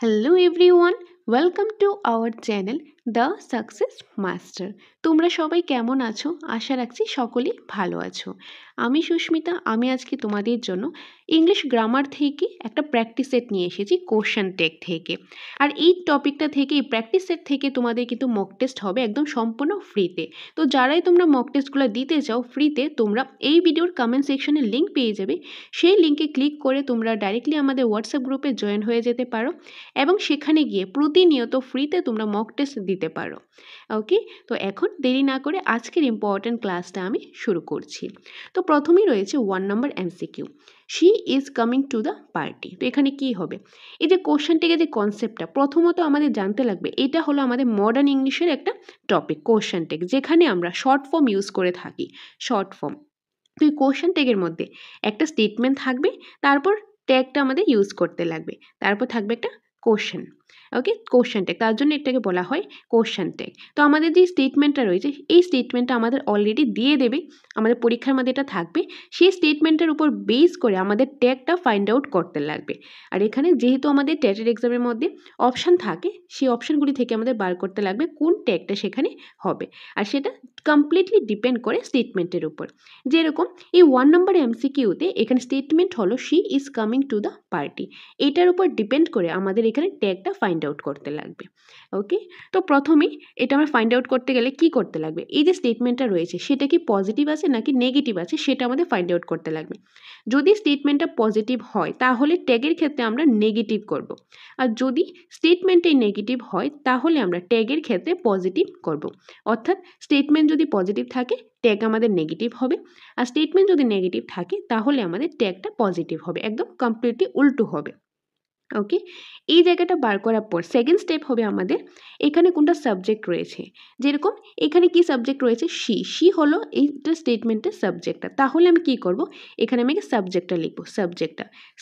Hello everyone, welcome to our channel the success master. তোমরা সবাই কেমন আছো? আশা রাখছি সকলেই ভালো আছো। আমি সুস্মিতা। আমি আজকে তোমাদের জন্য ইংলিশ গ্রামার থেকে একটা প্র্যাকটিস সেট নিয়ে এসেছি কোশ্চেন টেক থেকে। আর এই টপিকটা থেকে এই প্র্যাকটিস সেট থেকে তোমাদের কিন্তু মক টেস্ট হবে একদম সম্পূর্ণ ফ্রিতে। তো যারাই তোমরা মক টেস্টগুলো দিতে চাও ফ্রিতে, তোমরা এই ভিডিওর কমেন্ট সেকশনে লিঙ্ক পেয়ে যাবে। সেই লিঙ্কে ক্লিক করে তোমরা ডাইরেক্টলি আমাদের হোয়াটসঅ্যাপ গ্রুপে জয়েন হয়ে যেতে পারো এবং সেখানে গিয়ে প্রতিনিয়ত ফ্রিতে তোমরা মক টেস্ট দিতে পারো। ওকে, তো এখন দেরি না করে আজকের ইম্পর্ট্যান্ট ক্লাসটা আমি শুরু করছি। তো প্রথমেই রয়েছে 1 নম্বর MCQ, she is coming to the party. তো এখানে কি হবে? এই যে কোশ্চেন থেকে যে কনসেপ্টটা প্রথমত আমাদের জানতে লাগবে, এটা হলো আমাদের মডার্ন ইংলিশের একটা টপিক কোশ্চেন টেক, যেখানে আমরা শর্ট ফর্ম ইউজ করে থাকি। শর্ট ফর্ম, তো এই কোশ্চেন টেকের মধ্যে একটা স্টেটমেন্ট থাকবে, তারপর ট্যাগটা আমাদের ইউজ করতে লাগবে, তারপর থাকবে একটা কোশ্চেন। ওকে, কোশ্চেন ট্যাগ, তার জন্য এটাকে বলা হয় কোশ্চেন ট্যাগ। তো আমাদের যে স্টেটমেন্টটা রয়েছে এই স্টেটমেন্টটা আমাদের অলরেডি দিয়ে দেবে, আমাদের পরীক্ষার মধ্যে এটা থাকবে। সেই স্টেটমেন্টের উপর বেস করে আমাদের ট্যাগটা ফাইন্ড আউট করতে লাগবে। আর এখানে যেহেতু আমাদের টেটের এক্সামের মধ্যে অপশান থাকে, সেই অপশানগুলি থেকে আমাদের বার করতে লাগবে কোন ট্যাগটা সেখানে হবে। আর সেটা কমপ্লিটলি ডিপেন্ড করে স্টেটমেন্টের উপর। যেরকম এই 1 নম্বর এমসিকিউতে এখানে স্টেটমেন্ট হলো she is coming to the party, এটার উপর ডিপেন্ড করে আমাদের এখানে ট্যাগটা ফাইন্ড আউট করতে লাগবে। ওকে, তো প্রথমেই এটা আমরা ফাইন্ড আউট করতে গেলে কি করতে লাগবে, এই যে স্টেটমেন্টটা রয়েছে সেটা কি পজিটিভ আছে নাকি নেগেটিভ আছে সেটা আমাদের ফাইন্ড আউট করতে লাগবে। যদি স্টেটমেন্টটা পজিটিভ হয় তাহলে ট্যাগের ক্ষেত্রে আমরা নেগেটিভ করব, আর যদি স্টেটমেন্টটাই নেগেটিভ হয় তাহলে আমরা ট্যাগের ক্ষেত্রে পজিটিভ করব। অর্থাৎ স্টেটমেন্ট যদি পজিটিভ থাকে ট্যাগ আমাদের নেগেটিভ হবে, আর স্টেটমেন্ট যদি নেগেটিভ থাকে তাহলে আমাদের ট্যাগটা পজিটিভ হবে, একদম কমপ্লিটলি উল্টো হবে। ওকে, এই জায়গাটা বার করার পর সেকেন্ড স্টেপ হবে আমাদের এখানে কোনটা সাবজেক্ট রয়েছে। যেরকম এখানে কি সাবজেক্ট রয়েছে, শি হলো এইটা স্টেটমেন্টের সাবজেক্টটা। তাহলে আমি কি করব, এখানে আমি সাবজেক্টটা লিখবো।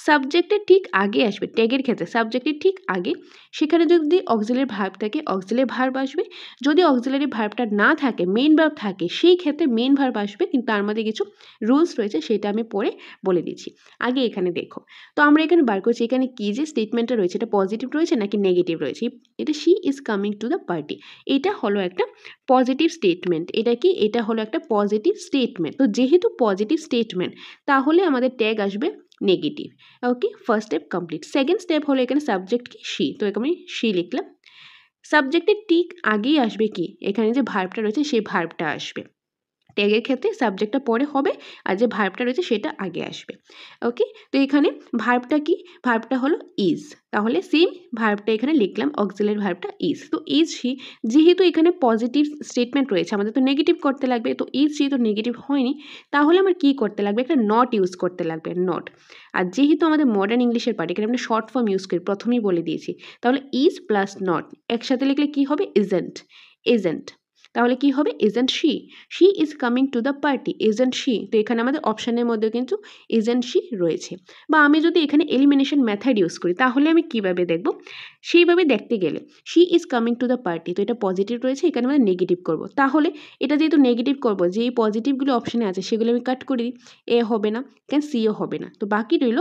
সাবজেক্টের ঠিক আগে আসবে, ট্যাগের ক্ষেত্রে সাবজেক্টের ঠিক আগে সেখানে যদি অক্সিলারি ভার্ব থাকে অক্সিলারি ভার্ব আসবে। যদি অক্সিলারি ভার্বটা না থাকে, মেইন ভার্ব থাকে, সেই ক্ষেত্রে মেইন ভার্ব আসবে। কিন্তু তার মধ্যে কিছু রুলস রয়েছে, সেটা আমি পরে বলে দিচ্ছি। আগে এখানে দেখো, তো আমরা এখানে বার করছি এখানে কি যে স্টেটমেন্টটা রয়েছে এটা পজিটিভ রয়েছে নাকি নেগেটিভ রয়েছে। এটা she is coming to the party, এটা হলো একটা পজিটিভ স্টেটমেন্ট। এটা কি, এটা হলো একটা পজিটিভ স্টেটমেন্ট। তো যেহেতু পজিটিভ স্টেটমেন্ট তাহলে আমাদের ট্যাগ আসবে negative. Okay, first step complete. Second step হলো এখানে সাবজেক্ট কি, শি, তো এখানে শি লিখলাম। সাবজেক্টের ঠিক আগেই আসবে কি, এখানে যে ভার্বটা রয়েছে সেই ভার্বটা আসবে। ট্যাগের ক্ষেত্রে সাবজেক্টটা পরে হবে আর যে ভার্বটা রয়েছে সেটা আগে আসবে। ওকে, তো এখানে ভার্বটা কি, ভার্বটা হলো ইজ, তাহলে সেম ভার্বটা এখানে লিখলাম, অক্সিলারি ভার্বটা ইজ। তো ইজ শি, যেহেতু এখানে পজিটিভ স্টেটমেন্ট রয়েছে আমাদের তো নেগেটিভ করতে লাগবে, তো ইজ যেহেতু নেগেটিভ হয়নি তাহলে আমার কি করতে লাগবে, একটা নট ইউজ করতে লাগবে, নট। আর যেহেতু আমাদের মডার্ন ইংলিশের পার্ট এখানে আমরা শর্ট ফর্ম ইউজ করি, প্রথমেই বলে দিয়েছি, তাহলে ইজ প্লাস নট একসাথে লিখলে কি হবে, ইজেন্ট। ইজেন্ট, তাহলে কি হবে, isn't she, she is coming to the party, isn't she. তো এখানে আমাদের অপশানের মধ্যে কিন্তু ইজেন্ট শি রয়েছে। বা আমি যদি এখানে এলিমিনেশন মেথড ইউজ করি তাহলে আমি কিভাবে দেখব, সেইভাবে দেখতে গেলে she is coming to the party, তো এটা পজিটিভ রয়েছে, এখানে আমরা নেগেটিভ করব। তাহলে এটা যেহেতু নেগেটিভ করব, যে এই পজিটিভগুলো অপশানে আছে সেগুলো আমি কাট করে দিই, এ হবে না, এখানে সিও হবে না, তো বাকি রইল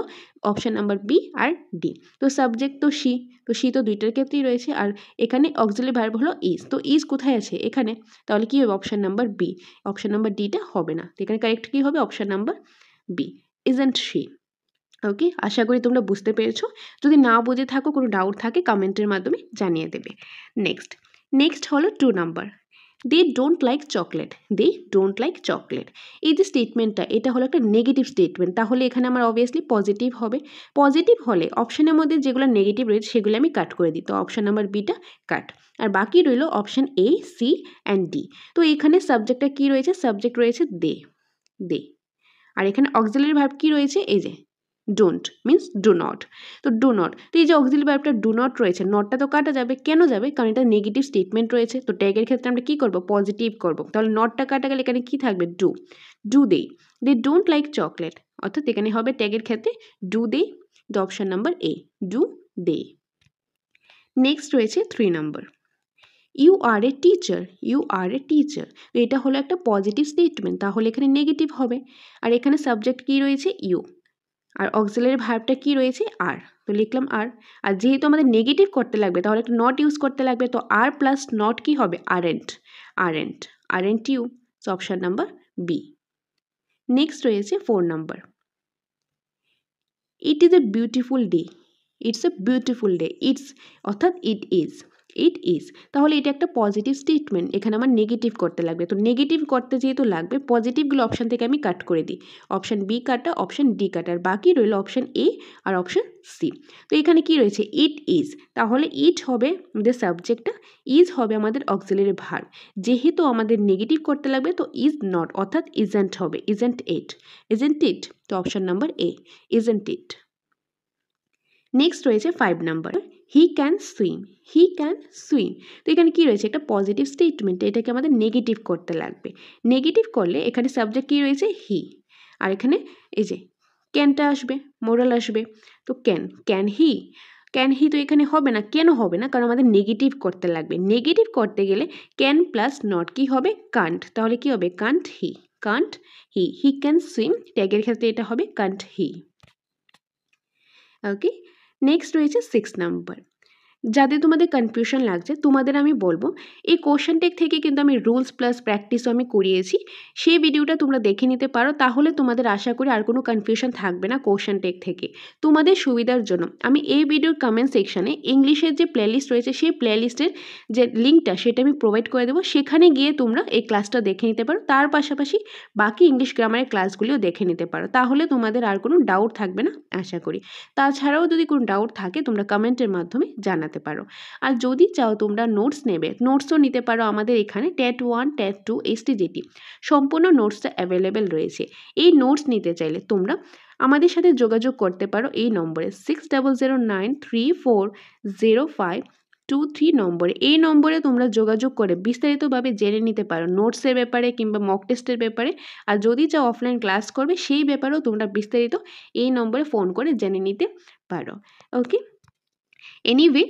অপশান নাম্বার বি আর ডি। তো সাবজেক্ট তো শি, তো শি তো দুইটার ক্ষেত্রেই রয়েছে, আর এখানে অক্সিলারি ভার্ব হলো ইজ, তো ইজ কোথায় আছে এখানে, তাহলে কি হবে option number B, option number ডিটা হবে না। তো এখানে কারেক্ট কি হবে, option number B, isn't she. Okay, আশা করি তোমরা বুঝতে পেরেছো। যদি না বুঝে থাকো, কোনো ডাউট থাকে কমেন্টের মাধ্যমে জানিয়ে দেবে। নেক্সট হলো 2 number, they don't like chocolate, they don't like chocolate. এই যে স্টেটমেন্টটা এটা হলো একটা নেগেটিভ স্টেটমেন্ট, তাহলে এখানে আমার অবভিয়াসলি পজিটিভ হবে। পজিটিভ হলে অপশানের মধ্যে যেগুলো নেগেটিভ রয়েছে সেগুলো আমি কাট করে দিই, তো অপশান নাম্বার বিটা কাট। আর বাকি রইল option A, C and D. তো এখানে সাবজেক্টটা কি রয়েছে, সাবজেক্ট রয়েছে দে, দে। আর এখানে অক্সিলারি ভার্ব কি রয়েছে, এই যে ডোন্ট মিন্স ডু নট, তো ডু নট। তো এই যে অক্সিলারি ভার্বটা ডু নট রয়েছে, নটটা তো কাটা যাবে, কেন যাবে, কারণ এটা নেগেটিভ স্টেটমেন্ট রয়েছে। তো ট্যাগের ক্ষেত্রে আমরা কি করব, পজিটিভ করব, তাহলে নটটা কাটা গেলে এখানে কি থাকবে, do, do they, they don't like chocolate, অর্থাৎ এখানে হবে ট্যাগের ক্ষেত্রে do they, the option number A, do they. Next রয়েছে 3 number, you are a teacher, you are a teacher. তো এটা হলো একটা পজিটিভ স্টেটমেন্ট, তাহলে এখানে নেগেটিভ হবে। আর এখানে সাবজেক্ট কি রয়েছে, ইউ, আর অক্সিলারি ভার্বটা কি রয়েছে আর, তো লিখলাম আর। আর যেহেতু আমাদের নেগেটিভ করতে লাগবে তাহলে একটা নট ইউজ করতে লাগবে, তো আর প্লাস নট কি হবে aren't, aren't, aren't you, so option number B. Next রয়েছে 4 number, it is a beautiful day, it's a beautiful day, it's অর্থাৎ ইট ইজ, ইট ইজ, তাহলে এটা একটা পজিটিভ স্টেটমেন্ট, এখানে আমার নেগেটিভ করতে লাগবে, তো নেগেটিভ করতে যেহেতু লাগবে পজিটিভগুলো অপশান থেকে আমি কাট করে দিই, অপশান বি কাটা, অপশান ডি কাটা, আর বাকি রইল অপশান এ আর অপশান সি। তো এখানে কি রয়েছে ইট ইজ, তাহলে ইট হবে আমাদের সাবজেক্টটা, ইজ হবে আমাদের অক্সিলারি ভার্ব, যেহেতু আমাদের নেগেটিভ করতে লাগবে তো ইজ নট অর্থাৎ ইজেন্ট হবে, ইজেন্ট ইট, ইজেন্ট ইট, তো option number A, isn't it. Next রয়েছে 5 number, he can swim, he can swim, তো এখানে কি রয়েছে একটা পজিটিভ স্টেটমেন্ট, এটাকে আমাদের নেগেটিভ করতে লাগবে, নেগেটিভ করলে এখানে সাবজেক্ট কি রয়েছে হি, আর এখানে এই যে ক্যানটা আসবে, মোরাল আসবে, তো can, can he, can he, তো এখানে হবে না, কেন হবে না, কারণ আমাদের নেগেটিভ করতে লাগবে, নেগেটিভ করতে গেলে ক্যান প্লাস নট কি হবে কান্ট, তাহলে কি হবে can't he, can't he, he can swim, ট্যাগের ক্ষেত্রে এটা হবে কান্ট হি। ওকে, নেক্সট রয়েছে 6 নাম্বার, যাদের তোমাদের কনফিউশন লাগছে তোমাদের আমি বলবো এই কোশ্চেন টেক থেকে কিন্তু আমি রুলস প্লাস প্র্যাকটিসও আমি করিয়েছি, সেই ভিডিওটা তোমরা দেখে নিতে পারো, তাহলে তোমাদের আশা করি আর কোনো কনফিউশন থাকবে না কোশ্চেন টেক থেকে। তোমাদের সুবিধার জন্য আমি এই ভিডিওর কমেন্ট সেকশানে ইংলিশের যে প্লেলিস্ট রয়েছে সেই প্লেলিস্টের যে লিঙ্কটা সেটা আমি প্রোভাইড করে দেবো, সেখানে গিয়ে তোমরা এই ক্লাসটা দেখে নিতে পারো, তার পাশাপাশি বাকি ইংলিশ গ্রামারের ক্লাসগুলিও দেখে নিতে পারো, তাহলে তোমাদের আর কোনো ডাউট থাকবে না আশা করি। তাছাড়াও যদি কোনো ডাউট থাকে তোমরা কমেন্টের মাধ্যমে জানাতে পারো। আর যদি চাও তোমরা নোটস নেবে, নোটসও নিতে পারো, আমাদের এখানে TET 1 TET 2 STJT সম্পূর্ণ নোটসটা অ্যাভেলেবেল রয়েছে। এই নোটস নিতে চাইলে তোমরা আমাদের সাথে যোগাযোগ করতে পারো এই নম্বরে 6009340523 নম্বরে, এই নম্বরে তোমরা যোগাযোগ করে বিস্তারিতভাবে জেনে নিতে পারো নোটসের ব্যাপারে কিংবা মক টেস্টের ব্যাপারে, আর যদি চাও অফলাইন ক্লাস করবে সেই ব্যাপারেও তোমরা বিস্তারিত এই নম্বরে ফোন করে জেনে নিতে পারো। ওকে, এনিওয়ে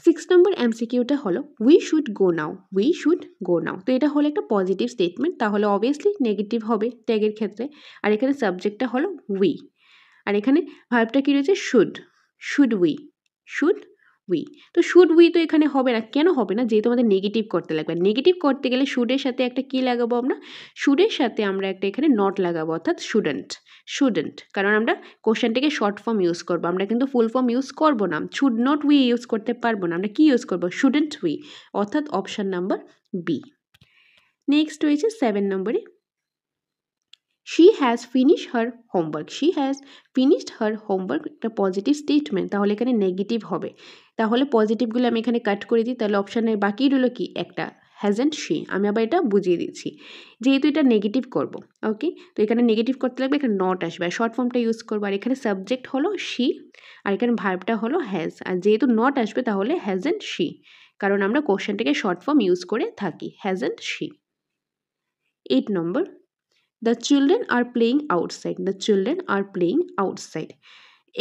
6 নম্বর MCQটা হলো we should go now, we should go now, তো এটা হলো একটা পজিটিভ স্টেটমেন্ট, তাহলে অবভিয়াসলি নেগেটিভ হবে ট্যাগের ক্ষেত্রে, আর এখানে সাবজেক্টটা হলো উই, আর এখানে ভার্বটা কি রয়েছে should, should we, should we, তো শুড উই তো এখানে হবে না, কেন হবে না, যেহেতু আমাদের নেগেটিভ করতে লাগবে, নেগেটিভ করতে গেলে শুডের সাথে একটা কি লাগাবো আমরা, শুডের সাথে আমরা একটা এখানে নট লাগাবো অর্থাৎ শুডেন্ট, শুডেন্ট, কারণ আমরা কোশ্চেনটাকে শর্ট ফর্ম ইউজ করবো, আমরা কিন্তু ফুল ফর্ম ইউজ করবো না, শুড নট উই ইউজ করতে পারবো না, আমরা কি ইউজ করবো শুডেন্ট উই, অর্থাৎ অপশান নাম্বার বি। নেক্সট রয়েছে 7 নম্বরে, she has finished her homework, she has finished her homework, একটা পজিটিভ স্টেটমেন্ট, তাহলে এখানে নেগেটিভ হবে, তাহলে পজিটিভগুলো আমি এখানে কাট করে দিই, তাহলে অপশানের বাকি রইল কি একটা হ্যাজেন্ট শি, আমি আবার এটা বুঝিয়ে দিচ্ছি, যেহেতু এটা নেগেটিভ করব, ওকে, তো এখানে নেগেটিভ করতে লাগবে এখানে নট আসবে, আর শর্ট ফর্মটা ইউজ করবো, আর এখানে সাবজেক্ট হলো শি, আর এখানে ভার্বটা হলো হ্যাজ, আর যেহেতু নট আসবে তাহলে হ্যাজেন্ট শি, কারণ আমরা কোশ্চেনটাকে শর্ট ফর্ম ইউজ করে থাকি, hasn't she. 8 number, the children are playing outside, the children are playing outside,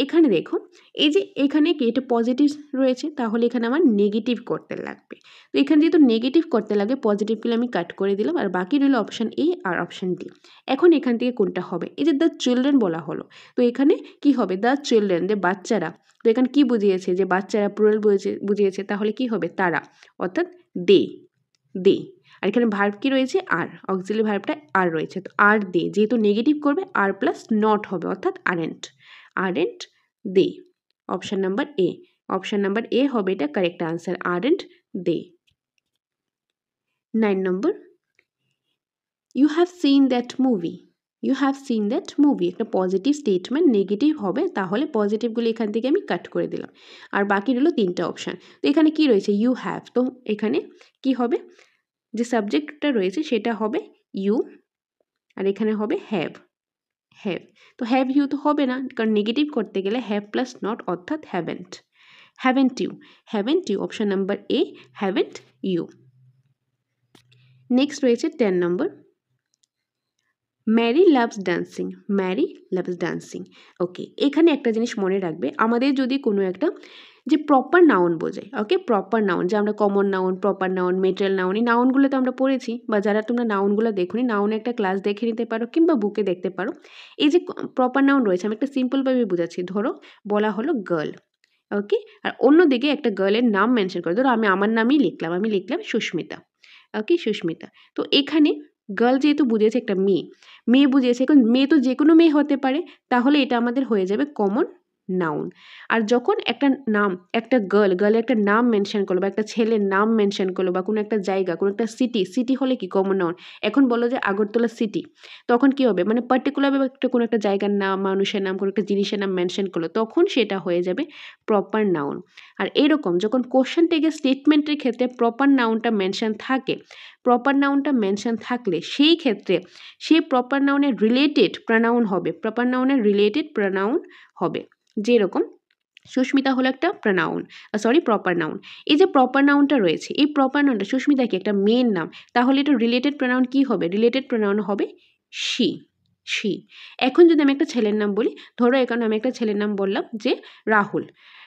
এখানে দেখো এই যে এখানে কি এটা পজিটিভ রয়েছে, তাহলে এখানে আমার নেগেটিভ করতে লাগবে, তো এখানে যেহেতু নেগেটিভ করতে লাগে পজিটিভগুলো আমি কাট করে দিলাম, আর বাকি রইল অপশান এ আর অপশান ডি। এখন এখান থেকে কোনটা হবে, এই যে দ্য চিলড্রেন বলা হলো, তো এখানে কি হবে দ্য চিলড্রেন, যে বাচ্চারা, তো এখানে কি বুঝিয়েছে যে বাচ্চারা প্লুরাল বুঝিয়েছে, তাহলে কি হবে তারা, অর্থাৎ দে, দে, আর এখানে ভার্ব কি রয়েছে আর, অক্সিলারি ভার্বটা আর রয়েছে, তো আর দে, যেহেতু নেগেটিভ করবে আর প্লাস নট হবে অর্থাৎ aren't, aren't they, option number A, option number A হবে এটা কারেক্ট আনসার, আরেন্ট দে। 9 নম্বর, you have seen that movie, you have seen that movie, একটা পজিটিভ স্টেটমেন্ট, নেগেটিভ হবে, তাহলে পজিটিভগুলো এখান থেকে আমি কাট করে দিলাম, আর বাকি রইল 3টা অপশান, তো এখানে কি রয়েছে ইউ হ্যাভ, তো এখানে কি হবে যে সাবজেক্টটা রয়েছে সেটা হবে ইউ, আর এখানে হবে হ্যাভ, হ্যাভ, তো হ্যাভ ইউ তো হবে না, কারণ নেগেটিভ করতে গেলে হ্যাভ প্লাস নট অর্থাৎ haven't, haven't you, haven't you, option number A haven't you. Next রয়েছে 10 number, Mary loves dancing, Mary loves dancing, okay, এখানে একটা জিনিস মনে রাখবে, আমাদের যদি কোনো একটা যে প্রপার নাউন বোঝায়। ওকে, প্রপার নাউন, যে আমরা common noun, proper noun, material noun, এই নাউনগুলো তো আমরা পড়েছি, বা যারা তোমরা নাউনগুলো দেখোনি, নাউনে একটা ক্লাস দেখে নিতে পারো কিংবা বুকে দেখতে পারো। এই যে প্রপার নাউন রয়েছে, আমি একটা সিম্পলভাবে বোঝাচ্ছি। ধরো বলা হলো গার্ল, ওকে, আর অন্যদিকে একটা গার্লের নাম মেনশন করে, ধরো আমি আমার নামই লিখলাম, আমি লিখলাম সুস্মিতা, ওকে, সুস্মিতা। তো এখানে গার্ল যেহেতু বুঝিয়েছে একটা মেয়ে, মেয়ে বুঝিয়েছে, এখন মেয়ে তো যে কোনো মেয়ে হতে পারে, তাহলে এটা আমাদের হয়ে যাবে কমন নাউন। আর যখন একটা নাম, একটা গার্লের একটা নাম মেনশন করলো, বা একটা ছেলের নাম মেনশন করলো, বা কোনো একটা জায়গা, কোনো একটা সিটি হলে কি কমন নাউন। এখন বলো যে আগরতলা সিটি, তখন কি হবে, মানে পার্টিকুলারভাবে একটা কোনো একটা জায়গার নাম, মানুষের নাম, কোনো একটা জিনিসের নাম মেনশন করলো, তখন সেটা হয়ে যাবে প্রপার নাউন। আর এরকম যখন কোশ্চেন টেকের স্টেটমেন্টের ক্ষেত্রে প্রপার নাউনটা মেনশন থাকে, প্রপার নাউনটা মেনশন থাকলে সেই ক্ষেত্রে সেই প্রপার নাউনের রিলেটেড প্রনাউন হবে, প্রপার নাউনের রিলেটেড প্রনাউন হবে। যেরকম সুস্মিতা হলো একটা প্রপার নাউন। এই যে প্রপার নাউনটা রয়েছে, এই প্রপার নাউনটা সুস্মিতা কি একটা মেয়ের নাম, তাহলে এটা রিলেটেড প্রনাউন কি হবে, রিলেটেড প্রনাউন হবে শি, শি। এখন যদি আমি একটা ছেলের নাম বলি, ধরো এখানে আমি একটা ছেলের নাম বললাম যে রাহুল,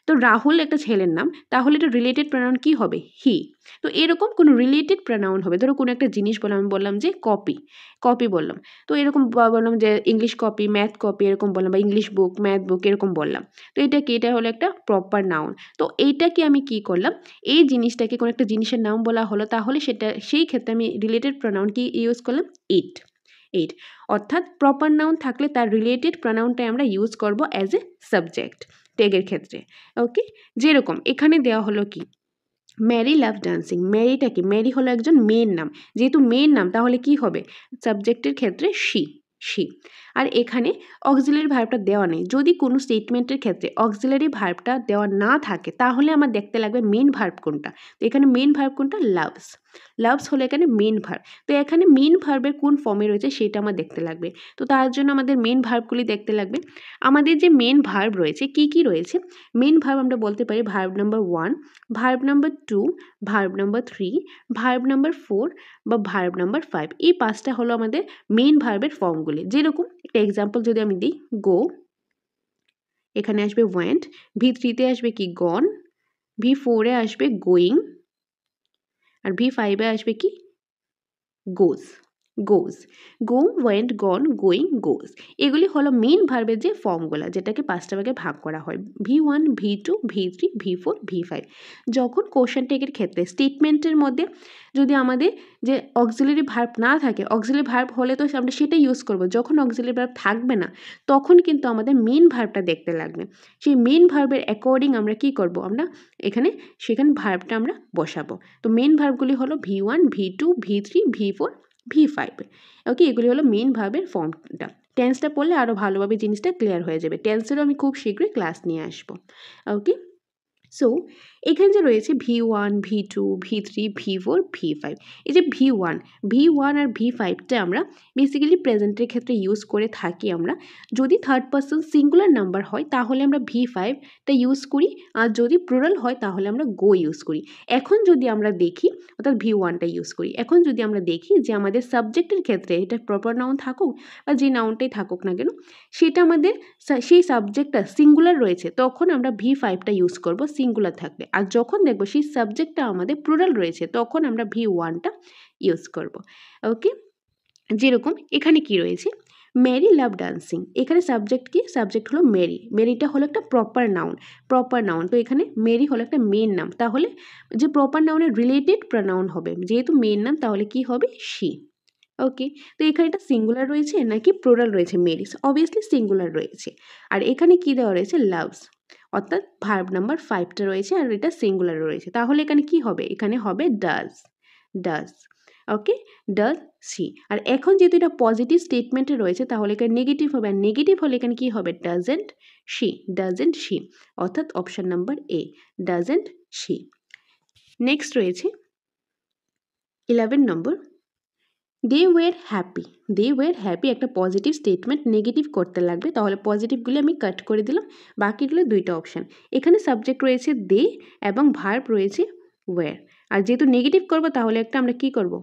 তো রাহুল একটা ছেলের নাম, তাহলে এটা রিলেটেড প্রনাউন কি হবে, হি। তো এরকম কোনো রিলেটেড প্রনাউন হবে, ধরো কোনো একটা জিনিস বললাম, আমি বললাম যে কপি বললাম, তো এরকম বললাম যে ইংলিশ কপি, ম্যাথ কপি, এরকম বললাম, বা ইংলিশ বুক, ম্যাথ বুক, এরকম বললাম। তো এটা কি, এটা হলো একটা প্রপার নাউন। তো এইটাকে আমি কি করলাম, এই জিনিসটাকে কোনো একটা জিনিসের নাম বলা হলো, তাহলে সেটা সেই ক্ষেত্রে আমি রিলেটেড প্রনাউন কি ইউজ করলাম, ইট, ইট। অর্থাৎ প্রপার নাউন থাকলে তার রিলেটেড প্রনাউনটাই আমরা ইউজ করব অ্যাজ এ সাবজেক্ট টেগের ক্ষেত্রে। ওকে, যেরকম এখানে দেওয়া হলো কি, ম্যারি লাভ ডান্সিং, ম্যারিটা কি, ম্যারি হলো একজন মেয়ের নাম, যেহেতু মেয়ের নাম তাহলে কি হবে, সাবজেক্টের ক্ষেত্রে শি, শি। আর এখানে অক্সিলারি ভার্বটা দেওয়া নেই, যদি কোনো স্টেটমেন্টের ক্ষেত্রে অক্সিলারি ভার্বটা দেওয়া না থাকে, তাহলে আমার দেখতে লাগবে মেন ভার্ব কোনটা। তো এখানে মেন ভার্ব কোনটা, লাভস, লাভস হলো এখানে মেন ভার্ব। তো এখানে মেন ভার্বের কোন ফর্মে রয়েছে সেটা আমার দেখতে লাগবে। তো তার জন্য আমাদের মেন ভার্বগুলি দেখতে লাগবে। আমাদের যে মেন ভার্ব রয়েছে কি কি রয়েছে, মেন ভার্ব আমরা বলতে পারি verb number 1, verb number 2, verb number 3, verb number 4 বা ভার্ব নাম্বার 5। এই 5টা হলো আমাদের মেন ভার্বের ফর্মগুলি। যেরকম একটা এক্সাম্পল যদি আমি দিই, গো, এখানে আসবে ওয়েন্ট, V3-তে আসবে কি, গন, V4-এ আসবে গোয়িং, আর V5-এ আসবে কি, গোজ, গোজ, গো, ওয়েন্ট, গন, গোয়িং, গোজ। এগুলি হলো মেন ভার্বের যে ফর্মগুলো, যেটাকে 5টা ভাগে ভাগ করা হয়, V1, V2, V3, V4, V5। যখন কোশ্চেন টেকের ক্ষেত্রে স্টেটমেন্টের মধ্যে যদি আমাদের যে অক্সিলারি ভার্ব না থাকে, অক্সিলারি ভার্ব হলে তো আমরা সেটা ইউজ করব, যখন অক্সিলারি ভার্ব থাকবে না তখন কিন্তু আমাদের মেন ভার্বটা দেখতে লাগবে। সেই মেন ভার্বের অ্যাকর্ডিং আমরা কি করব, আমরা এখানে সেখানে ভার্বটা আমরা বসাবো। তো মেন ভার্বগুলি হলো V1, V2, V3, V4, V5। ওকে, এগুলি হলো মেন ভার্বের ফর্মটা। টেন্সটা পড়লে আরও ভালোভাবে জিনিসটা ক্লিয়ার হয়ে যাবে। টেন্সেরও আমি খুব শীঘ্রই ক্লাস নিয়ে আসবো। ওকে, সো এখানে যে রয়েছে V1, V2, V3, V4, V5, এই যে V1 আর V5টা আমরা বেসিক্যালি প্রেজেন্টের ক্ষেত্রে ইউজ করে থাকি। আমরা যদি থার্ড পারসন সিঙ্গুলার নাম্বার হয় তাহলে আমরা V5টা ইউজ করি, আর যদি প্লুরাল হয় তাহলে আমরা গো ইউজ করি। এখন যদি আমরা দেখি, অর্থাৎ V1টা ইউজ করি। এখন যদি আমরা দেখি যে আমাদের সাবজেক্টের ক্ষেত্রে এটা প্রপার নাউন থাকুক বা যে নাউনটাই থাকুক না কেন, সেটা আমাদের সেই সাবজেক্টটা সিঙ্গুলার রয়েছে, তখন আমরা V5টা ইউজ করব সিঙ্গুলার থাকলে। আর যখন দেখব সেই সাবজেক্টটা আমাদের প্লুরাল রয়েছে, তখন আমরা V1টা ইউজ করব। ওকে, যেরকম এখানে কি রয়েছে, মেরি লাভ ডান্সিং, এখানে সাবজেক্ট কি, সাবজেক্ট হলো মেরি, মেরিটা হলো একটা প্রপার নাউন। তো এখানে মেরি হলো একটা মেন নাম, তাহলে যে প্রপার নাউনের রিলেটেড প্রনাউন হবে, যেহেতু মেন নাম তাহলে কি হবে, শি। ওকে, তো এখানে এটা সিঙ্গুলার রয়েছে নাকি প্লুরাল রয়েছে, মেরিস, অবভিয়াসলি সিঙ্গুলার রয়েছে। আর এখানে কি দেওয়া রয়েছে, লাভস, অর্থাৎ ভার্ব নাম্বার 5টা রয়েছে আর এটা সিঙ্গুলার রয়েছে, তাহলে এখানে কি হবে, এখানে হবে ডাজ। Okay, does she. আর এখন যেহেতু এটা পজিটিভ স্টেটমেন্টে রয়েছে তাহলে এখানে নেগেটিভ হবে, আর নেগেটিভ হলে এখানে কি হবে, ডাজেন্ট শি, অর্থাৎ option number A, doesn't she. Next রয়েছে 11 নম্বর, দে ওয়ার হ্যাপি, একটা পজিটিভ স্টেটমেন্ট, নেগেটিভ করতে লাগবে, তাহলে পজিটিভগুলি আমি কাট করে দিলাম, বাকিগুলো দুইটা অপশান। এখানে সাবজেক্ট রয়েছে দে এবং ভার্ব রয়েছে ওয়ার। আর যেহেতু নেগেটিভ করবো তাহলে একটা আমরা কি করব,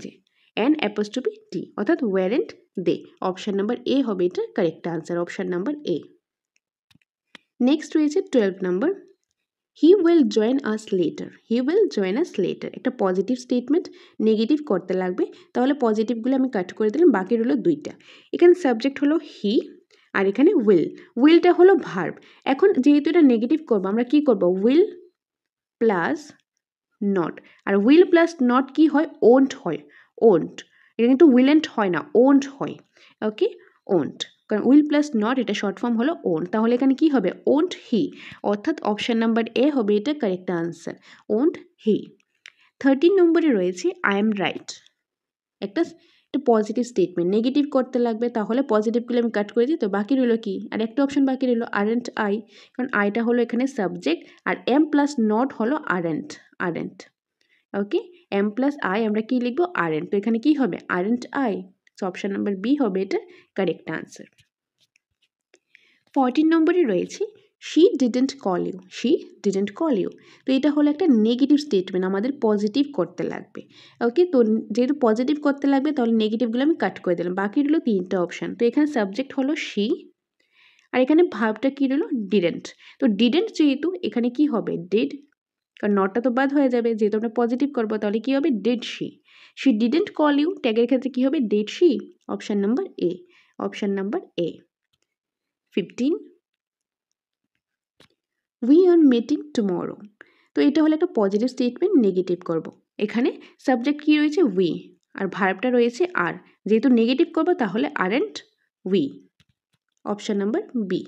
যে অ্যান অ্যাপোস্ট্রফি টি, অর্থাৎ weren't they. Option number A হবে এটা correct answer, option number A. Next রয়েছে 12 number, he will join us later, he will join us later একটা পজিটিভ স্টেটমেন্ট, নেগেটিভ করতে লাগবে, তাহলে পজিটিভগুলো আমি কাট করে দিলাম, বাকি রইল দুইটা। এখানে সাবজেক্ট হলো হি আর এখানে উইল, উইলটা হলো ভার্ব। এখন যেহেতু এটা নেগেটিভ করবো আমরা কি করব, উইল প্লাস নট, আর উইল প্লাস নট কি হয়, ওন্ট হয়, ওন্ট, এটা কিন্তু উইলেন্ট হয় না, ওন্ট হয়, ওকে, ওন্ট, কারণ উইল প্লাস নট এটা শর্ট ফর্ম হলো ওন্ট, তাহলে এখানে কি হবে, ওন্ট হি, অর্থাৎ অপশন নাম্বার এ হবে এটা কারেক্ট আনসার, ওন্ট হি। 13 নম্বরে রয়েছে আই এম রাইট, একটা পজিটিভ স্টেটমেন্ট, নেগেটিভ করতে লাগবে, তাহলে পজিটিভগুলো আমি কাট করে দিই, তো বাকি রইল কি, আর একটা অপশন বাকি রইল আরেন্ট আই, কারণ আইটা হলো এখানে সাবজেক্ট, আর এম প্লাস নট হলো aren't, aren't, okay, am plus I আমরা কি লিখবো, আরেন্ট, তো এখানে কি হবে, aren't I, so option number B হবে এটা কারেক্ট আনসার। 14 নম্বরে রয়েছে she didn't call you, she didn't call you, তো এটা হলো একটা নেগেটিভ স্টেটমেন্ট, আমাদের পজিটিভ করতে লাগবে, ওকে, তো যেহেতু পজিটিভ করতে লাগবে তাহলে নেগেটিভগুলো আমি কাট করে দিলাম, বাকি রইল তিনটা অপশান, তো এখানে সাবজেক্ট হলো শি, আর এখানে ভার্বটা কি রইল, ডিডেন্ট, তো ডিডেন্ট যেহেতু এখানে কি হবে, ডিড, কারণ নটটা তো বাদ হয়ে যাবে, যেহেতু আমরা পজিটিভ করবো তাহলে কি হবে, did she, she didn't call you, ট্যাগের ক্ষেত্রে কি হবে, did she, option number A, option number A. 15 we are meeting tomorrow, তো এটা হলো একটা পজিটিভ স্টেটমেন্ট, নেগেটিভ করব, এখানে সাবজেক্ট কি রয়েছে, উই, আর ভার্বটা রয়েছে আর, যেহেতু নেগেটিভ করব তাহলে aren't we, option number B.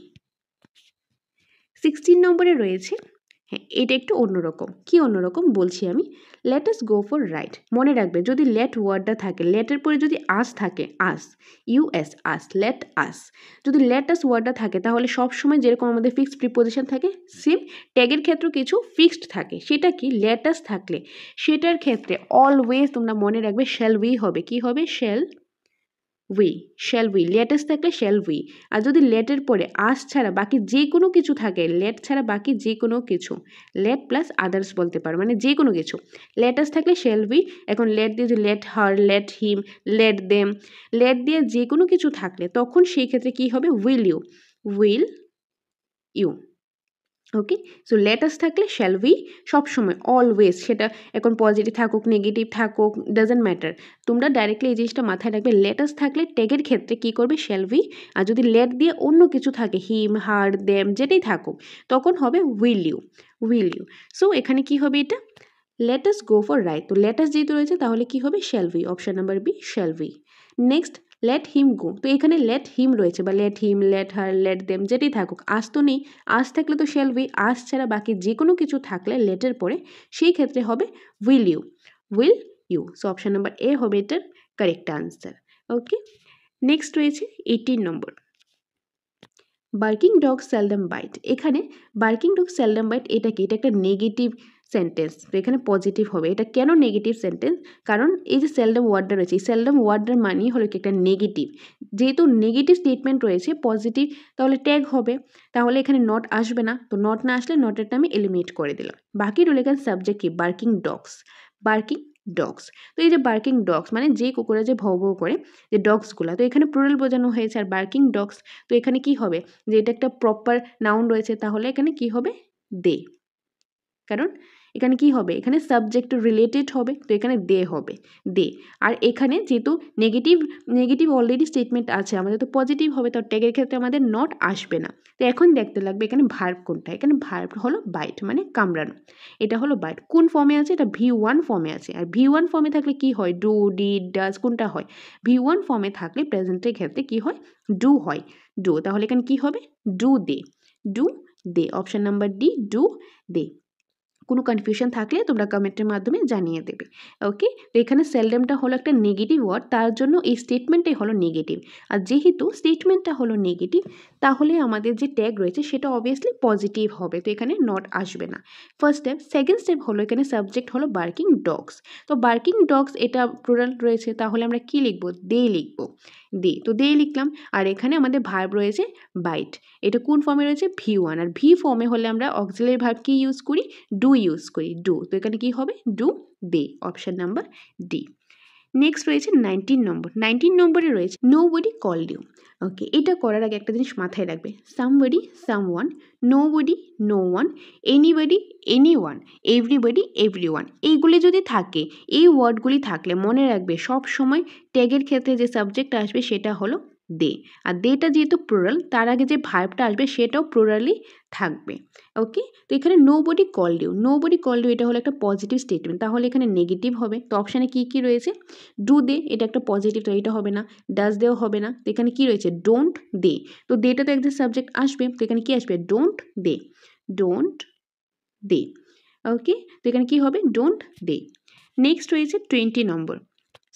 16 নম্বরে রয়েছে, হ্যাঁ এটা একটু অন্যরকম, কি অন্যরকম বলছি আমি, let us go for ride, মনে রাখবে যদি লেট ওয়ার্ডটা থাকে, লেটের পরে যদি আস থাকে, আস, ইউএস, আস, লেট আস, যদি লেট আস ওয়ার্ডটা থাকে তাহলে সব সময় যেরকম আমাদের ফিক্সড প্রিপোজিশন থাকে, সেম ট্যাগের ক্ষেত্রে কিছু ফিক্সড থাকে, সেটা কি, লেট আস থাকলে সেটার ক্ষেত্রে অলওয়েজ তোমরা মনে রাখবে শ্যাল উই হবে, কি হবে, শ্যাল উই, শ্যাল উই, লেটেস থাকলে শ্যাল উই, আর যদি লেটের পরে আস ছাড়া বাকি যে কোনো কিছু থাকে, লেট ছাড়া বাকি যে কোনো কিছু, লেট প্লাস আদার্স বলতে পারো, মানে যে কোনো কিছু, লেটাস থাকলে শ্যাল উই, এখন লেট দিয়ে যে let her, let him, let them, let দিয়ে যে কোনো কিছু থাকলে তখন সেই ক্ষেত্রে কি হবে, will you, will you, okay, so let us থাকলে শ্যাল উই সবসময় অলওয়েজ, সেটা এখন পজিটিভ থাকুক নেগেটিভ থাকুক ডাজেন্ট ম্যাটার, তোমরা ডাইরেক্টলি এই জিনিসটা মাথায় রাখবে, লেটাস থাকলে ট্যাগের ক্ষেত্রে কি করবে, শ্যাল উই, আর যদি লেট দিয়ে অন্য কিছু থাকে, হিম, হার, দেম, যেটাই থাকুক তখন হবে will you, will you, so এখানে কি হবে এটা, লেটাস গো ফর রাইট, তো লেটাস যেহেতু রয়েছে তাহলে কি হবে, shall we, option number B shall we. Next let him go, তো এখানে লেট হিম রয়েছে, বা let him, let her, let them, যেটাই থাকুক, আস তো নেই, আস থাকলে তো শ্যাল উই, আস ছাড়া বাকি যে কোনো কিছু থাকলে লেটের পরে সেই ক্ষেত্রে হবে will you, will you, so option number A হবে এটার কারেক্ট আনসার, ওকে। নেক্সট রয়েছে 18 নম্বর, বার্কিং ডগ সেলডম বাইট, এখানে বার্কিং ডগ সেলডম বাইট এটা কি, এটা একটা নেগেটিভ সেন্টেন্স, তো এখানে পজিটিভ হবে, এটা কেন নেগেটিভ সেন্টেন্স, কারণ এই যে সেলডম ওয়ার্ডটা রয়েছে, এই সেলডম ওয়ার্ডটার মানেই হলো কি একটা নেগেটিভ, যেহেতু নেগেটিভ স্টেটমেন্ট রয়েছে পজিটিভ, তাহলে ট্যাগ হবে, তাহলে এখানে নট আসবে না, তো নট না আসলে নটেরটা আমি এলিমিনেট করে দিলাম, বাকি রইল এখানে সাবজেক্ট কি, বার্কিং ডগস, বার্কিং ডগস, তো এই যে বার্কিং ডগস মানে যে কুকুরা যে ভৌ ভৌ করে, যে ডগসগুলো, তো এখানে প্লুরাল বোঝানো হয়েছে, আর বার্কিং ডগস, তো এখানে কি হবে, যে এটা একটা প্রপার নাউন রয়েছে, তাহলে এখানে কি হবে, দে, কারণ এখানে কি হবে, এখানে সাবজেক্ট রিলেটেড হবে, তো এখানে দে হবে, দে, আর এখানে যেহেতু নেগেটিভ নেগেটিভ অলরেডি স্টেটমেন্ট আছে আমাদের, তো পজিটিভ হবে, তো ট্যাগের ক্ষেত্রে আমাদের নট আসবে না, তো এখন দেখতে লাগবে এখানে ভার্ব কোনটা, এখানে ভার্ব হলো বাইট মানে কামড়ানো, এটা হলো বাইট, কোন ফর্মে আছে, এটা V1 ফর্মে আছে, আর V1 ফর্মে থাকলে কি হয়, ডু, ডিড, ডাজ, কোনটা হয়, V1 ফর্মে থাকলে প্রেজেন্টের ক্ষেত্রে কি হয়, ডু হয়, ডু, তাহলে এখানে কি হবে, do they, do they, option number D, do they. কোনো কনফিউশন থাকলে তোমরা কমেন্টের মাধ্যমে জানিয়ে দেবে, ওকে, তো এখানে সেলডমটা হলো একটা নেগেটিভ ওয়ার্ড, তার জন্য এই স্টেটমেন্টটাই হলো নেগেটিভ, আর যেহেতু স্টেটমেন্টটা হলো নেগেটিভ তাহলে আমাদের যে ট্যাগ রয়েছে সেটা অবভিয়াসলি পজিটিভ হবে, তো এখানে নট আসবে না, ফার্স্ট স্টেপ। সেকেন্ড স্টেপ হলো এখানে সাবজেক্ট হলো বার্কিং ডগস, তো বার্কিং ডগস এটা প্লুরাল রয়েছে, তাহলে আমরা কি লিখবো, দে লিখবো, দে, তো দে লিখলাম, আর এখানে আমাদের ভার্ব রয়েছে বাইট, এটা কোন ফর্মে রয়েছে, V1, আর ভি ফর্মে হলে আমরা অক্সিলারি ভার্ব কি ইউজ করি, ডু ইউজ করি, ডু, তো এখানে কি হবে, do they, option number D. Next রয়েছে 19 নম্বর। 19 নম্বরে রয়েছে নোবডি কল্ড ইউ। ওকে, এটা করার আগে একটা জিনিস মাথায় রাখবে, somebody, someone, nobody, no one, anybody, anyone, everybody, everyone, এইগুলি যদি থাকে, এই ওয়ার্ডগুলি থাকলে মনে রাখবে সব সময় ট্যাগের ক্ষেত্রে যে সাবজেক্ট আসবে সেটা হলো দে। আর দেটা যেহেতু প্লুরাল, তার আগে যে ভার্বটা আসবে সেটাও প্লুরালই থাকবে। ওকে, তো এখানে nobody called you, nobody called you এটা হলো একটা পজিটিভ স্টেটমেন্ট, তাহলে এখানে নেগেটিভ হবে। তো অপশানে কী কী রয়েছে, ডু দে, এটা একটা পজিটিভ, তো এটা হবে না। ডাজ দেও হবে না। তো এখানে কী রয়েছে, ডোন্ট দে, তো দেটা তো একটা সাবজেক্ট আসবে, তো এখানে কী আসবে, ডোন্ট দে, ডোন্ট দে। ওকে, তো এখানে কী হবে, ডোন্ট দে। নেক্সট রয়েছে 20 নম্বর,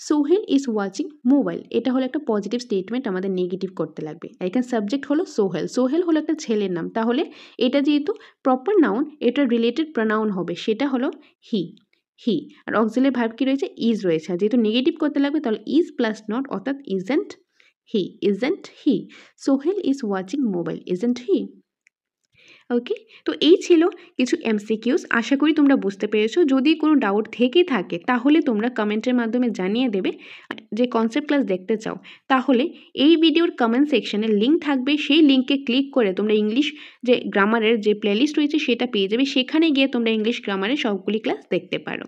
সোহেল ইজ ওয়াচিং মোবাইল, এটা হলো একটা পজিটিভ স্টেটমেন্ট, আমাদের নেগেটিভ করতে লাগবে। আর এখানে সাবজেক্ট হলো সোহেল, সোহেল হলো একটা ছেলের নাম, তাহলে এটা যেহেতু প্রপার নাউন, এটা রিলেটেড প্রনাউন হবে, সেটা হলো হি, হি। আর অক্সিলারি ভার্ব কি রয়েছে, ইজ রয়েছে, আর যেহেতু নেগেটিভ করতে লাগবে তাহলে ইজ প্লাস নট, অর্থাৎ isn't he, isn't he. Sohel is watching mobile, isn't he. Okay, তো এই ছিল কিছু এমসিকিউস, আশা করি তোমরা বুঝতে পেরেছো। যদি কোনো ডাউট থেকে থাকে তাহলে তোমরা কমেন্টের মাধ্যমে জানিয়ে দেবে। যে কনসেপ্ট ক্লাস দেখতে চাও তাহলে এই ভিডিওর কমেন্ট সেকশনে লিঙ্ক থাকবে, সেই লিঙ্কে ক্লিক করে তোমরা ইংলিশ যে গ্রামারের যে প্লেলিস্ট রয়েছে সেটা পেয়ে যাবে, সেখানে গিয়ে তোমরা ইংলিশ গ্রামারের সবগুলি ক্লাস দেখতে পারো।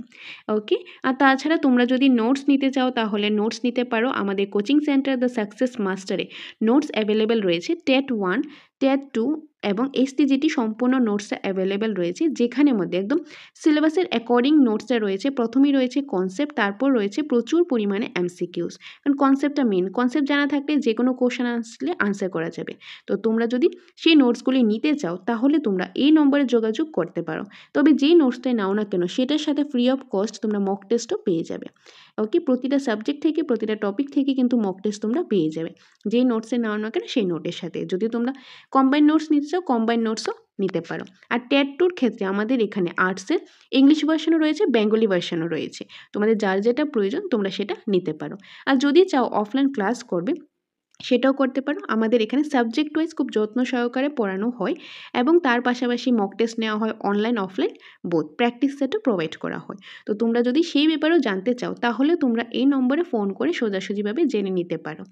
ওকে, আর তাছাড়া তোমরা যদি নোটস নিতে চাও তাহলে নোটস নিতে পারো, আমাদের কোচিং সেন্টার দ্য সাকসেস মাস্টারে নোটস অ্যাভেলেবেল রয়েছে। টেট 1, টেট 2 এবং এসটিজিটি সম্পূর্ণ নোটসটা অ্যাভেলেবেল রয়েছে, যেখানের মধ্যে একদম সিলেবাসের অ্যাকর্ডিং নোটসটা রয়েছে। প্রথমেই রয়েছে কনসেপ্ট, তারপর রয়েছে প্রচুর পরিমাণে এমসিকিউস, কারণ কনসেপ্টটা মেন, কনসেপ্ট জানা থাকলে যে কোনো কোশ্চেন আসলে আনসার করা যাবে। তো তোমরা যদি সেই নোটসগুলি নিতে চাও তাহলে তোমরা এই নম্বরে যোগাযোগ করতে পারো। তবে যেই নোটসটাই নাও না কেন সেটার সাথে ফ্রি অফ কস্ট তোমরা মক টেস্টও পেয়ে যাবে। ওকে, প্রতিটা সাবজেক্ট থেকে প্রতিটা টপিক থেকে কিন্তু মক টেস্ট তোমরা পেয়ে যাবে, যেই নোটসে নাও না কেন সেই নোটের সাথে। যদি তোমরা কম্বাইন নোটস নিতে চাও কম্বাইন নোটসও নিতে পারো। আর টেট 2-র ক্ষেত্রে আমাদের এখানে আর্টসের ইংলিশ ভার্সনও রয়েছে, বেঙ্গলি ভার্সনও রয়েছে, তোমাদের যার যেটা প্রয়োজন তোমরা সেটা নিতে পারো। আর যদি চাও অফলাইন ক্লাস করবে সেটাও করতে পারো, আমাদের এখানে সাবজেক্ট ওয়াইজ খুব যত্ন সহকারে পড়ানো হয় এবং তার পাশাপাশি মক টেস্ট নেওয়া হয়, অনলাইন অফলাইন বোথ, প্র্যাকটিস সেটও প্রোভাইড করা হয়। তো তোমরা যদি সেই ব্যাপারেও জানতে চাও তাহলে তোমরা এই নম্বরে ফোন করে সোজাসুজিভাবে জেনে নিতে পারো।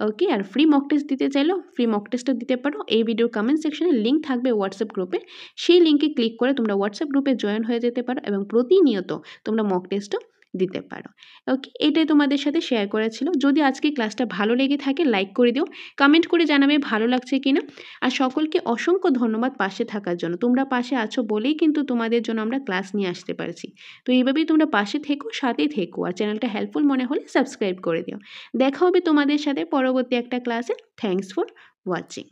ওকে, আর ফ্রি মক টেস্ট দিতে চাইলেও ফ্রি মক টেস্টও দিতে পারো। এই ভিডিওর কমেন্ট সেকশনে লিঙ্ক থাকবে হোয়াটসঅ্যাপ গ্রুপে, সেই লিঙ্কে ক্লিক করে তোমরা হোয়াটসঅ্যাপ গ্রুপে জয়েন হয়ে যেতে পারো এবং প্রতিনিয়ত তোমরা মক টেস্টও দিতে পারো। ওকে, এটাই তোমাদের সাথে শেয়ার করা ছিল। যদি আজকে ক্লাসটা ভালো লেগে থাকে লাইক করে দিও, কমেন্ট করে জানাবে ভালো লাগছে কিনা। আর সকলকে অসংখ্য ধন্যবাদ পাশে থাকার জন্য, তোমরা পাশে আছো বলেই কিন্তু তোমাদের জন্য আমরা ক্লাস নিয়ে আসতে পারছি। তো এইভাবেই তোমরা পাশে থেকো, সাথেই থেকো, আর চ্যানেলটা হেল্পফুল মনে হলে সাবস্ক্রাইব করে দিও। দেখা হবে তোমাদের সাথে পরবর্তী একটা ক্লাসে। Thanks for watching.